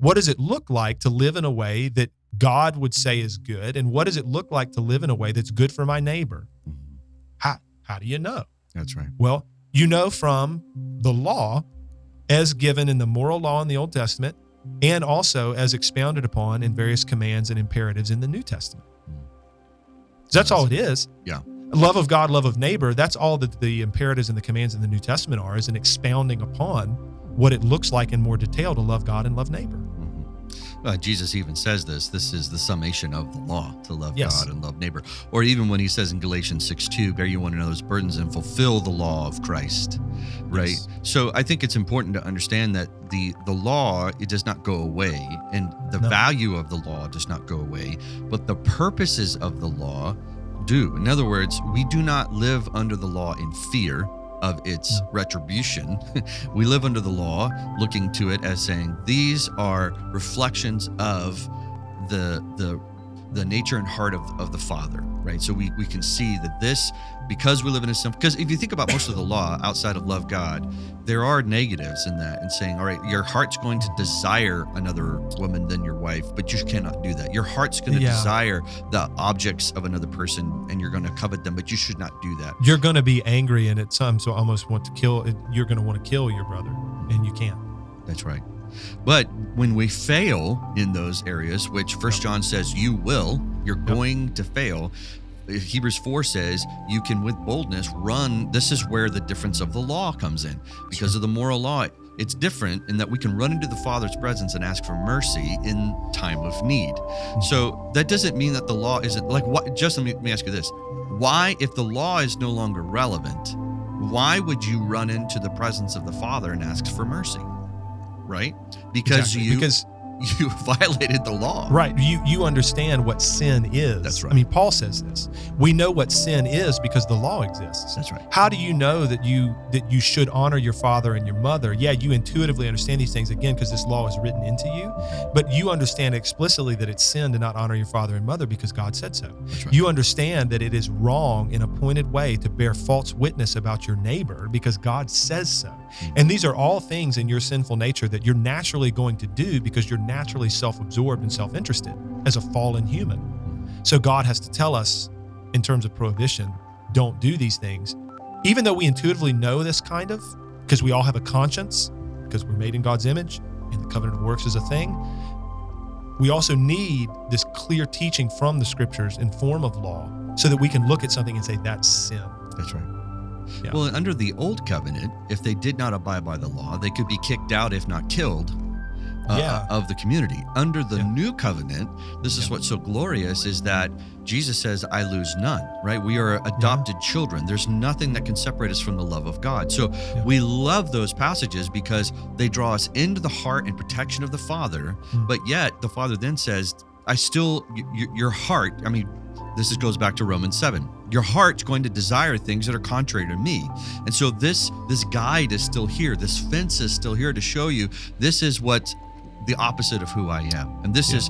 what does it look like to live in a way that God would say is good? And what does it look like to live in a way that's good for my neighbor? How do you know? That's right. Well, you know from the law as given in the moral law in the Old Testament and also as expounded upon in various commands and imperatives in the New Testament. That's all it is. Yeah. Love of God, love of neighbor, that's all that the imperatives and the commands in the New Testament are, is an expounding upon what it looks like in more detail to love God and love neighbor. Jesus even says this is the summation of the law, to love Yes. God and love neighbor. Or even when he says in Galatians 6:2, bear you one another's burdens and fulfill the law of Christ, right? Yes. So I think it's important to understand that the law, it does not go away, and the value of the law does not go away, but the purposes of the law do. In other words, we do not live under the law in fear of its retribution. We live under the law, looking to it as saying these are reflections of the nature and heart of the Father, right? So we can see that this, because we live in a simple, because if you think about most of the law outside of love God, there are negatives in that, and saying, all right, your heart's going to desire another woman than your wife, but you cannot do that. Your heart's going to desire the objects of another person, and you're going to covet them, but you should not do that. You're going to be angry and at times so almost want to kill. You're going to want to kill your brother, and you can't. That's right. But when we fail in those areas, which 1 John says you're going to fail. Hebrews 4 says you can with boldness run. This is where the difference of the law comes in. Because of the moral law, it's different in that we can run into the Father's presence and ask for mercy in time of need. So that doesn't mean that the law isn't like what. Just let me ask you this: why, if the law is no longer relevant, why would you run into the presence of the Father and ask for mercy? Right? Because you violated the law. Right. You understand what sin is. That's right. I mean, Paul says this. We know what sin is because the law exists. That's right. How do you know that you should honor your father and your mother? Yeah, you intuitively understand these things, again, because this law is written into you. But you understand explicitly that it's sin to not honor your father and mother because God said so. That's right. You understand that it is wrong in a pointed way to bear false witness about your neighbor because God says so. And these are all things in your sinful nature that you're naturally going to do because you're naturally self-absorbed and self-interested as a fallen human. So God has to tell us, in terms of prohibition, don't do these things. Even though we intuitively know this kind of, because we all have a conscience, because we're made in God's image, and the covenant of works is a thing, we also need this clear teaching from the scriptures in form of law so that we can look at something and say, that's sin. That's right. Yeah. Well, under the old covenant, if they did not abide by the law, they could be kicked out, if not killed, of the community. Under the new covenant, this is what's so glorious, is that Jesus says, I lose none, right? We are adopted children. There's nothing that can separate us from the love of God. So we love those passages because they draw us into the heart and protection of the Father. But yet the Father then says, your heart, I mean, this goes back to Romans 7. Your heart's going to desire things that are contrary to me. And so this guide is still here. This fence is still here to show you this is what the opposite of who I am. And this is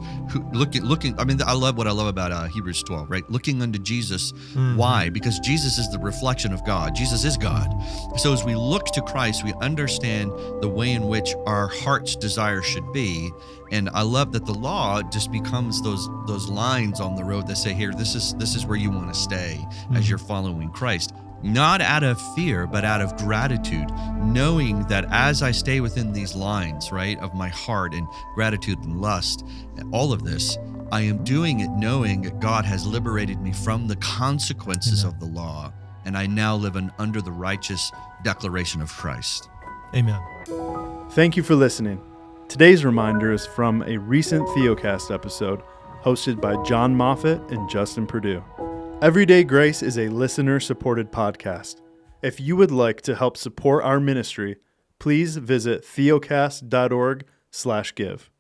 looking, I mean, I love what I love about Hebrews 12, right? Looking unto Jesus. Why? Because Jesus is the reflection of God. Jesus is God. So as we look to Christ, we understand the way in which our heart's desire should be. And I love that the law just becomes those lines on the road that say, here, this is where you want to stay as you're following Christ. Not out of fear, but out of gratitude, knowing that as I stay within these lines, right, of my heart and gratitude and lust, all of this, I am doing it knowing that God has liberated me from the consequences of the law, and I now live under the righteous declaration of Christ. Amen. Thank you for listening. Today's reminder is from a recent Theocast episode hosted by John Moffitt and Justin Perdue. Everyday Grace is a listener-supported podcast. If you would like to help support our ministry, please visit theocast.org/give.